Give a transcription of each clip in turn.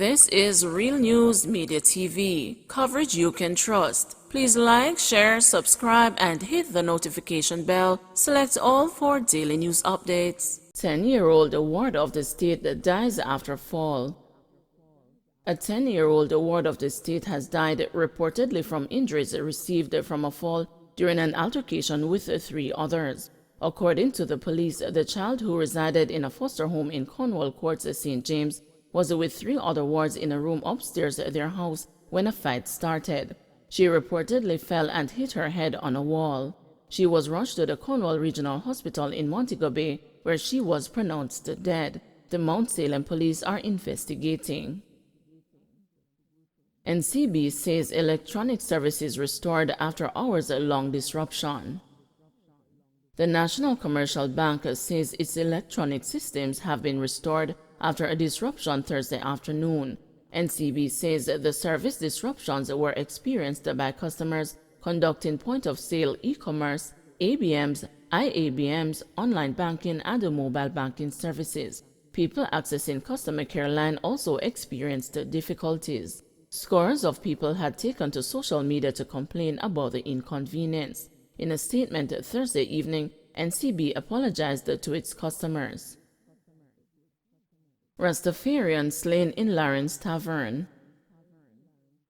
This is Real News Media TV, coverage you can trust. Please like, share, subscribe, and hit the notification bell. Select all for daily news updates. 10-year-old ward of the state dies after fall. A 10-year-old ward of the state has died, reportedly from injuries received from a fall during an altercation with 3 others. According to the police, the child, who resided in a foster home in Cornwall Courts, St. James, was with 3 other wards in a room upstairs at their house when a fight started. She reportedly fell and hit her head on a wall. She was rushed to the Cornwall Regional Hospital in Montego Bay, where she was pronounced dead. The Mount Salem police are investigating. NCB says electronic services restored after hours-long disruption. The National Commercial Bank says its electronic systems have been restored after a disruption Thursday afternoon. NCB says the service disruptions were experienced by customers conducting point-of-sale e-commerce, ABMs, IABMs, online banking, and mobile banking services. People accessing customer care line also experienced difficulties. Scores of people had taken to social media to complain about the inconvenience. In a statement Thursday evening, NCB apologized to its customers. Rastafarian slain in Lawrence Tavern.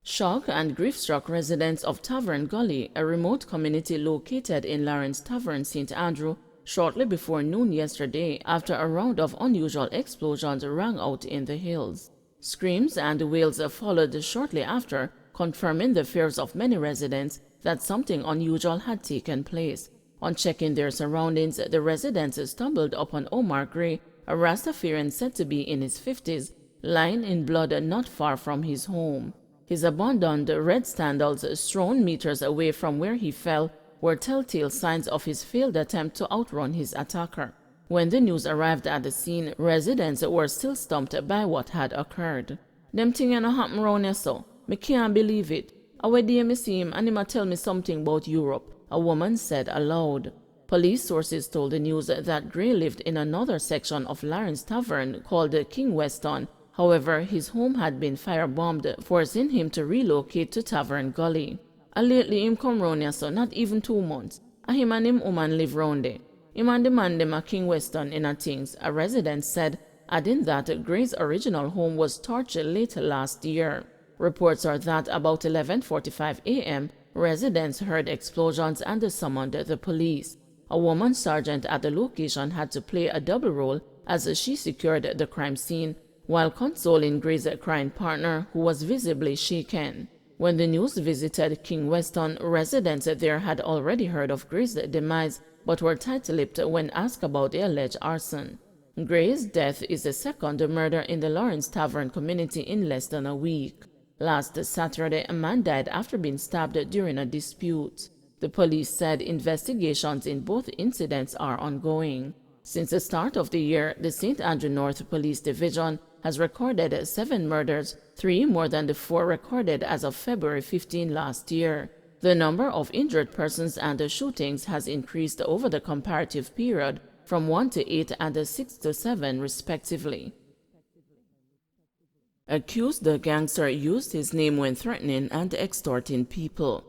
Shock and grief-struck residents of Tavern Gully, a remote community located in Lawrence Tavern, St. Andrew, shortly before noon yesterday after a round of unusual explosions rang out in the hills. Screams and wails followed shortly after, confirming the fears of many residents that something unusual had taken place. On checking their surroundings, the residents stumbled upon Omar Gray, a Rastafarian said to be in his 50s, lying in blood not far from his home. His abandoned red sandals, strewn meters away from where he fell, were telltale signs of his failed attempt to outrun his attacker. When the news arrived at the scene, residents were still stumped by what had occurred. "Them thing ain't happen round here, so. Me can't believe it. Away there me see him and him a tell me something about Europe," a woman said aloud. Police sources told the news that Gray lived in another section of Lawrence Tavern called King Weston. However, his home had been firebombed, forcing him to relocate to Tavern Gully. Lately him come round here, so not even 2 months. Him and him woman live round there. Him and the man dem a King Weston in a things, a resident said, adding that Gray's original home was torched late last year. Reports are that about 11:45 a.m., residents heard explosions and summoned the police. A woman sergeant at the location had to play a double role as she secured the crime scene, while consoling Gray's crying partner, who was visibly shaken. When the news visited King Weston, residents there had already heard of Gray's demise, but were tight-lipped when asked about the alleged arson. Gray's death is the second murder in the Lawrence Tavern community in less than a week. Last Saturday, a man died after being stabbed during a dispute. The police said investigations in both incidents are ongoing. Since the start of the year, the St. Andrew North Police Division has recorded 7 murders, 3 more than the 4 recorded as of February 15 last year. The number of injured persons and the shootings has increased over the comparative period from 1 to 8 and 6 to 7 respectively. Accused the gangster used his name when threatening and extorting people.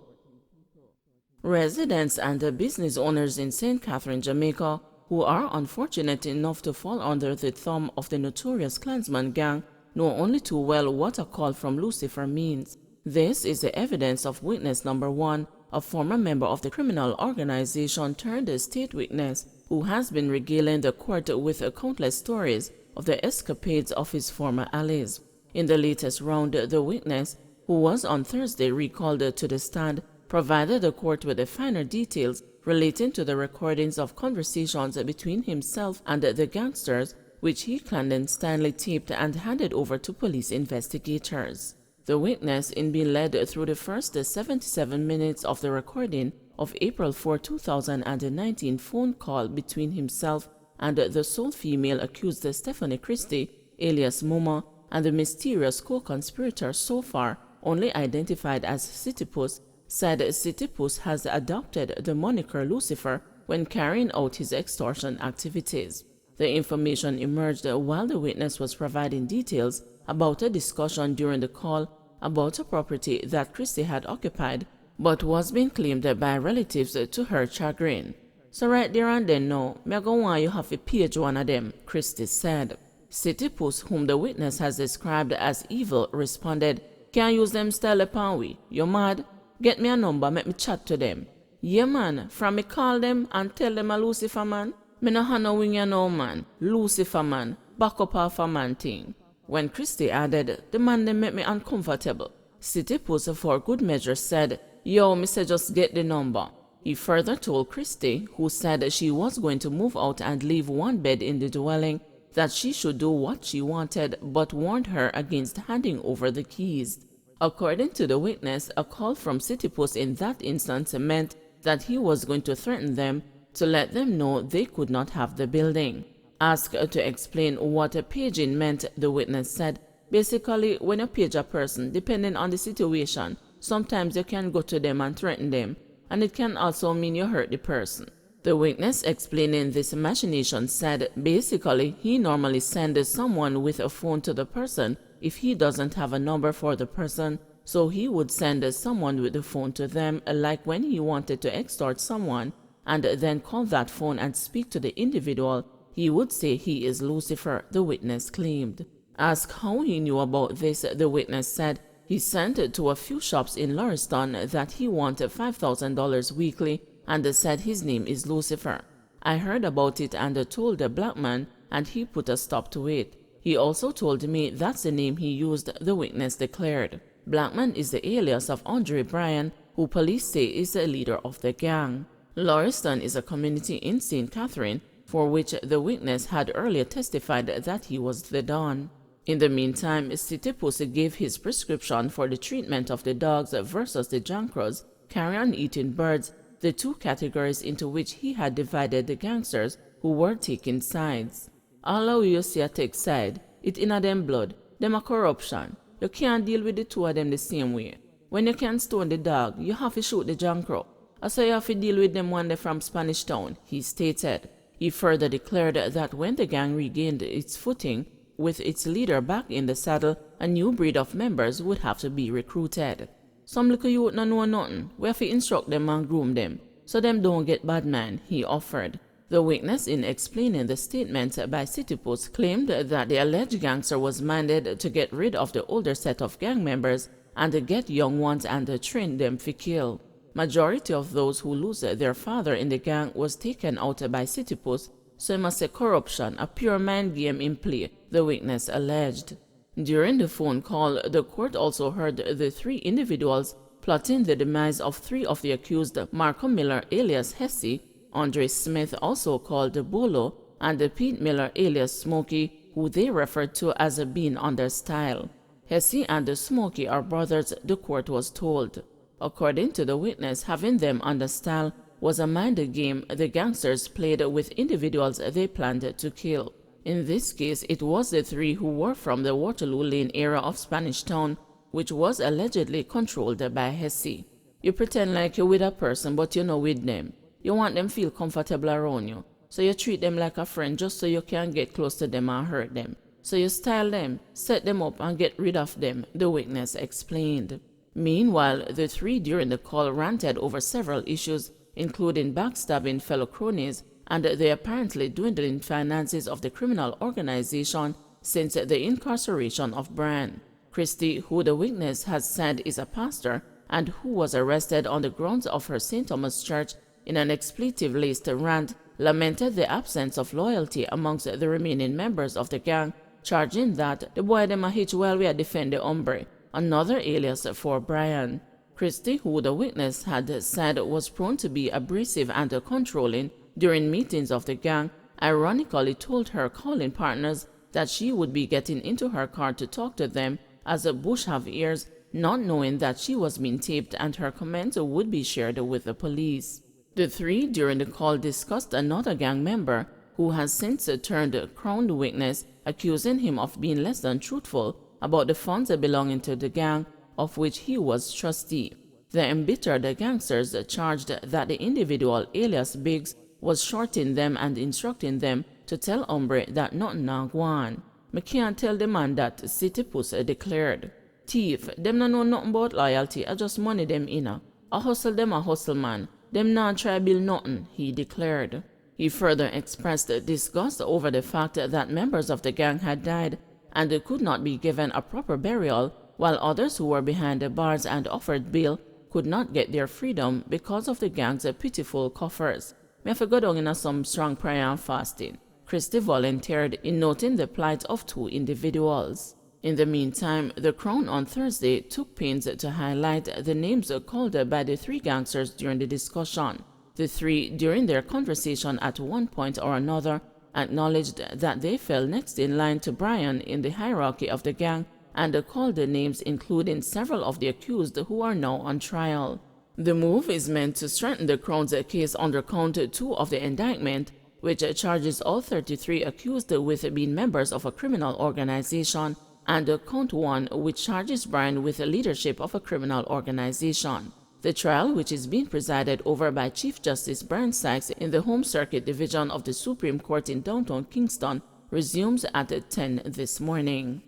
Residents and business owners in St. Catherine, Jamaica, who are unfortunate enough to fall under the thumb of the notorious Klansman gang, know only too well what a call from Lucifer means. This is the evidence of witness number 1, a former member of the criminal organization turned state witness, who has been regaling the court with countless stories of the escapades of his former allies. In the latest round, the witness, who was on Thursday recalled to the stand, provided the court with the finer details relating to the recordings of conversations between himself and the gangsters, which he clandestinely taped and handed over to police investigators. The witness, in being led through the first 77 minutes of the recording of April 4, 2019 phone call between himself and the sole female accused Stephanie Christie, alias Moma, and the mysterious co-conspirator so far only identified as Citypus, said Citypus has adopted the moniker Lucifer when carrying out his extortion activities. The information emerged while the witness was providing details about a discussion during the call about a property that Christie had occupied but was being claimed by relatives to her chagrin. "So right there and then now, me go want you have to page one of them," Christie said. City Puss, whom the witness has described as evil, responded, "Can't use them style upon we. You mad? Get me a number, make me chat to them." "Yeah man, from me call them and tell them a Lucifer man. Me no have no wing ya no man. Lucifer man, back up off a man thing." When Christie added, "The man them make me uncomfortable," City Puss for good measure said, "Yo, me say just get the number." He further told Christie, who said she was going to move out and leave one bed in the dwelling, that she should do what she wanted, but warned her against handing over the keys. According to the witness, a call from City Puss in that instance meant that he was going to threaten them to let them know they could not have the building. Asked to explain what a paging meant, the witness said, "Basically, when you page a person, depending on the situation, sometimes you can go to them and threaten them, and it can also mean you hurt the person." The witness explaining this machination said basically he normally sends someone with a phone to the person if he doesn't have a number for the person, so he would send someone with the phone to them, like when he wanted to extort someone and then call that phone and speak to the individual, he would say he is Lucifer, the witness claimed. Asked how he knew about this, the witness said he sent to a few shops in Lauriston that he wanted $5,000 weekly and said his name is Lucifer. "I heard about it and told the black man and he put a stop to it. He also told me that's the name he used," the witness declared. Blackman is the alias of Andre Bryan, who police say is the leader of the gang. Lauriston is a community in St. Catherine for which the witness had earlier testified that he was the Don. In the meantime, City Puss gave his prescription for the treatment of the dogs versus the jankros, carrion-eating birds, the two categories into which he had divided the gangsters who were taking sides. "All of you see a take side, it inna them blood, them a corruption. You can't deal with the two of them the same way. When you can stone the dog, you have to shoot the jankro. So you have to deal with them one day from Spanish Town," he stated. He further declared that when the gang regained its footing, with its leader back in the saddle, a new breed of members would have to be recruited. "Some little youth no know nothing. We have to instruct them and groom them, so them don't get bad man," he offered. The witness, in explaining the statement by City Puss, claimed that the alleged gangster was minded to get rid of the older set of gang members and get young ones and train them for kill. Majority of those who lose their father in the gang was taken out by City Puss, so it must say corruption, a pure mind game in play, the witness alleged. During the phone call, the court also heard the three individuals plotting the demise of three of the accused: Marco Miller alias Hesse, Andre Smith also called Bolo, and Pete Miller alias Smokey, who they referred to as being on their style. Hesse and Smokey are brothers, the court was told. According to the witness, having them under style was a mind game the gangsters played with individuals they planned to kill. In this case, it was the three who were from the Waterloo Lane area of Spanish Town, which was allegedly controlled by Hesse. You pretend like you're with a person, but you're not with them. You want them feel comfortable around you, so you treat them like a friend just so you can get close to them and hurt them. So you style them, set them up, and get rid of them, the witness explained. Meanwhile, the three during the call ranted over several issues, including backstabbing fellow cronies and the apparently dwindling finances of the criminal organization since the incarceration of Bryan. Christie, who the witness has said is a pastor and who was arrested on the grounds of her St. Thomas Church in an expletive-laced rant, lamented the absence of loyalty amongst the remaining members of the gang, charging that the boy dem a hitch while we defend the hombre, another alias for Bryan. Christie, who the witness had said was prone to be abrasive and controlling during meetings of the gang, ironically told her calling partners that she would be getting into her car to talk to them as a bush have ears, not knowing that she was being taped and her comments would be shared with the police. The three during the call discussed another gang member who has since turned crowned witness, accusing him of being less than truthful about the funds belonging to the gang, of which he was trustee. The embittered gangsters charged that the individual alias Biggs was shorting them and instructing them to tell Ombre that nothing na go on. Me can't tell the man that City Puss declared. Thief, them no know nothing about loyalty, I just money them inna. I hustle them a hustle man. Them not try build nothing, he declared. He further expressed disgust over the fact that members of the gang had died and could not be given a proper burial, while others who were behind the bars and offered bail could not get their freedom because of the gang's pitiful coffers. Me have to go down in some strong prayer and fasting. Christie volunteered in noting the plight of two individuals. In the meantime, the Crown on Thursday took pains to highlight the names called by the three gangsters during the discussion. The three, during their conversation at one point or another, acknowledged that they fell next in line to Brian in the hierarchy of the gang and called the names including several of the accused who are now on trial. The move is meant to strengthen the Crown's case under count 2 of the indictment, which charges all 33 accused with being members of a criminal organization, and count 1, which charges Brian with the leadership of a criminal organization. The trial, which is being presided over by Chief Justice Brian Sykes in the Home Circuit Division of the Supreme Court in downtown Kingston, resumes at 10 this morning.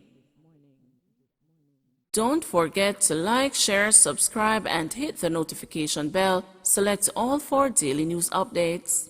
Don't forget to like, share, subscribe, and hit the notification bell. Select all for daily news updates.